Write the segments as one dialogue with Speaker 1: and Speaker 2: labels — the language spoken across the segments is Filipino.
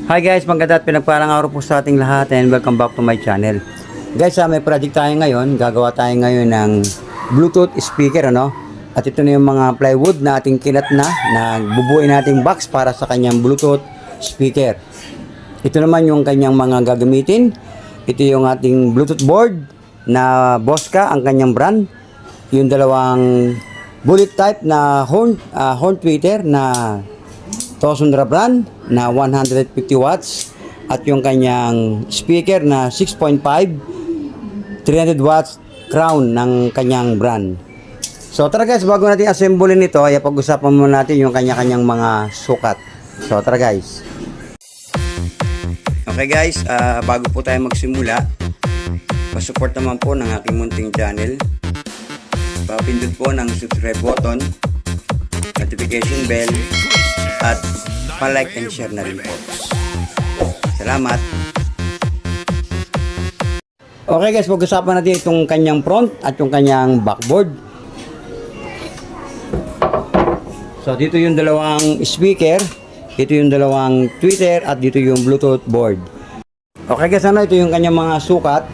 Speaker 1: Hi guys, maganda at pinagpalang araw po sa ating lahat and welcome back to my channel. Guys, may project tayo ngayon. Gagawa tayo ngayon ng Bluetooth speaker, ano? At ito na yung mga plywood na ating kinat na bubuuin nating box para sa kanyang Bluetooth speaker. Ito naman yung kanyang mga gagamitin. Ito yung ating Bluetooth board na Bosca, ang kanyang brand. Yung dalawang bullet type na horn tweeter na Tosundra brand na 150 watts at yung kanyang speaker na 6.5 300 watts crown ng kanyang brand. So tara guys, bago natin assemble nito ay pag-usapan muna natin yung kanya-kanyang mga sukat. So tara guys. Okay guys, bago po tayo magsimula, pa-support naman po ng aking munting channel. Pa-pindot po ng subscribe button, notification bell, at pa-like and share na rin po. Salamat. Okay guys, pag-usapan natin itong kanyang front at yung kanyang backboard. So dito yung dalawang speaker, ito yung dalawang tweeter, at dito yung Bluetooth board. Okay guys, ito yung kanyang mga sukat.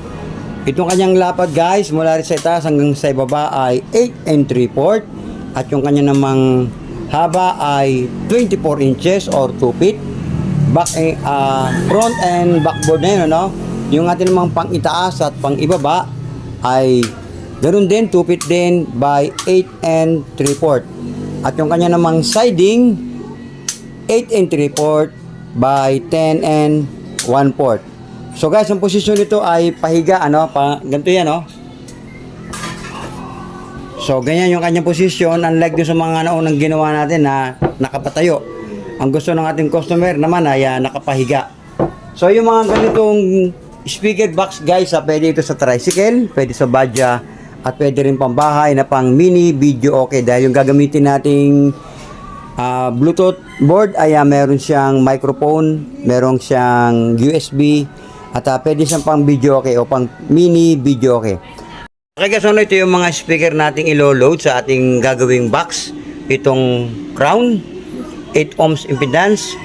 Speaker 1: Itong kanyang lapad guys, mula rin sa itaas hanggang sa ibaba ay 8 and 3/4, at yung kanya namang haba ay 24 inches or 2 feet. Front and backboard na yun, ano? Yung ating namang pang itaas at pang ibaba ay ganoon din, 2 feet din by 8 and 3/4. At yung kanya namang siding 8 and 3/4 by 10 and 1/4. So guys, ang posisyon nito ay pahiga, ano? Ganito yan, no? So, ganyan yung kanyang posisyon, unlike dun sa mga naunang ginawa natin na nakapatayo. Ang gusto ng ating customer naman ay nakapahiga. So, yung mga ganitong speaker box guys, pwede ito sa tricycle, pwede sa badya, at pwede rin pang bahay na pang mini video okay. Dahil yung gagamitin nating Bluetooth board ay meron siyang microphone, meron siyang USB, at pwede siyang pang video okay o pang mini video okay. Okay guys, ito yung mga speaker nating ilo-load sa ating gagawing box. Itong crown, 8 ohms impedance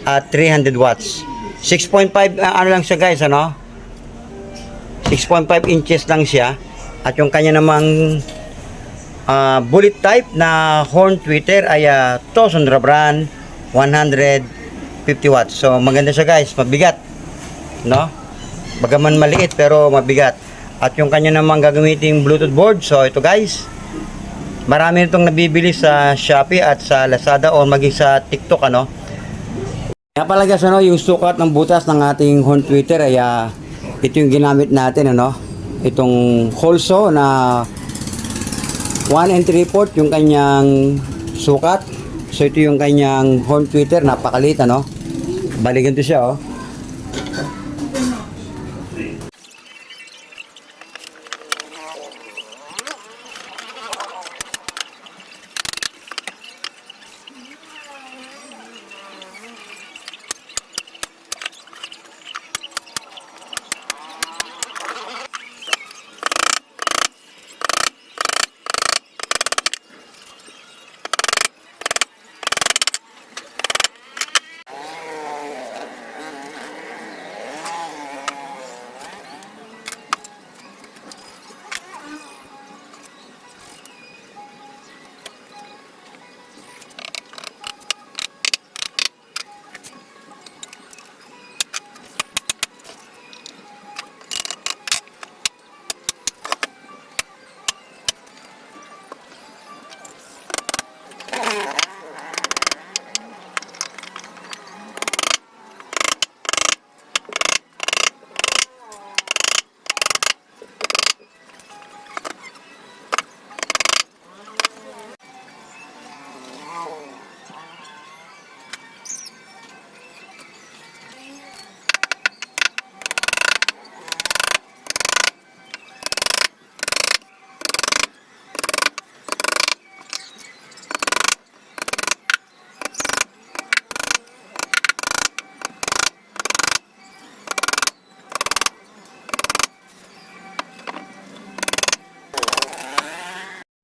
Speaker 1: at 300 watts. 6.5 ano lang siya guys, ano? 6.5 inches lang siya. At yung kanya namang bullet type na horn tweeter ay Tosundra brand 150 watts. So maganda siya guys, mabigat, no? Bagaman maliit pero mabigat. At yung kanya namang gagamiting Bluetooth board, so ito guys, marami itong nabibili sa Shopee at sa Lazada o maging sa TikTok, ano. Kaya pala guys, yung sukat ng butas ng ating horn tweeter ay ito yung ginamit natin, ano. Itong holso na 1 and 3/4 yung kanyang sukat. So ito yung kanyang horn tweeter, napakaliit, ano. Bali ganito siya, oh.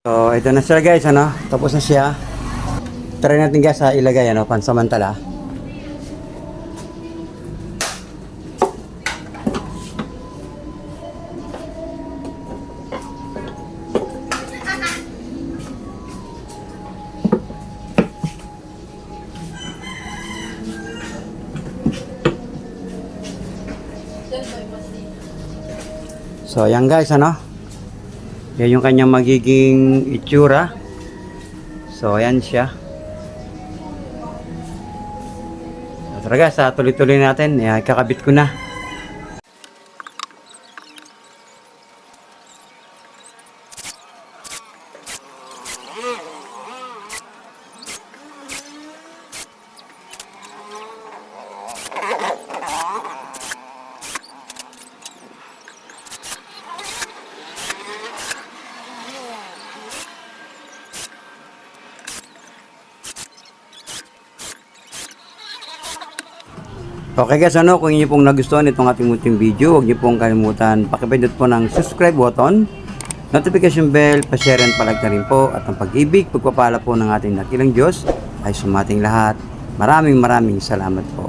Speaker 1: So, ito na siya guys, ano? Tapos na siya. Try natin guys ilagay, ano, pansamantala. So, ayan guys, ano? Yan yung kanyang magiging itsura. So, ayan siya. So, tara guys, tuloy-tuloy natin. Kakabit ko na. Okay guys, ano, kung inyo pong nagustuhan itong ating munting video, huwag niyo pong kalimutan pakipindot po ng subscribe button, notification bell, pa-share and palag na rin po, at ang pag-ibig, pagpapala po ng ating dakilang Diyos ay sumating lahat. Maraming salamat po.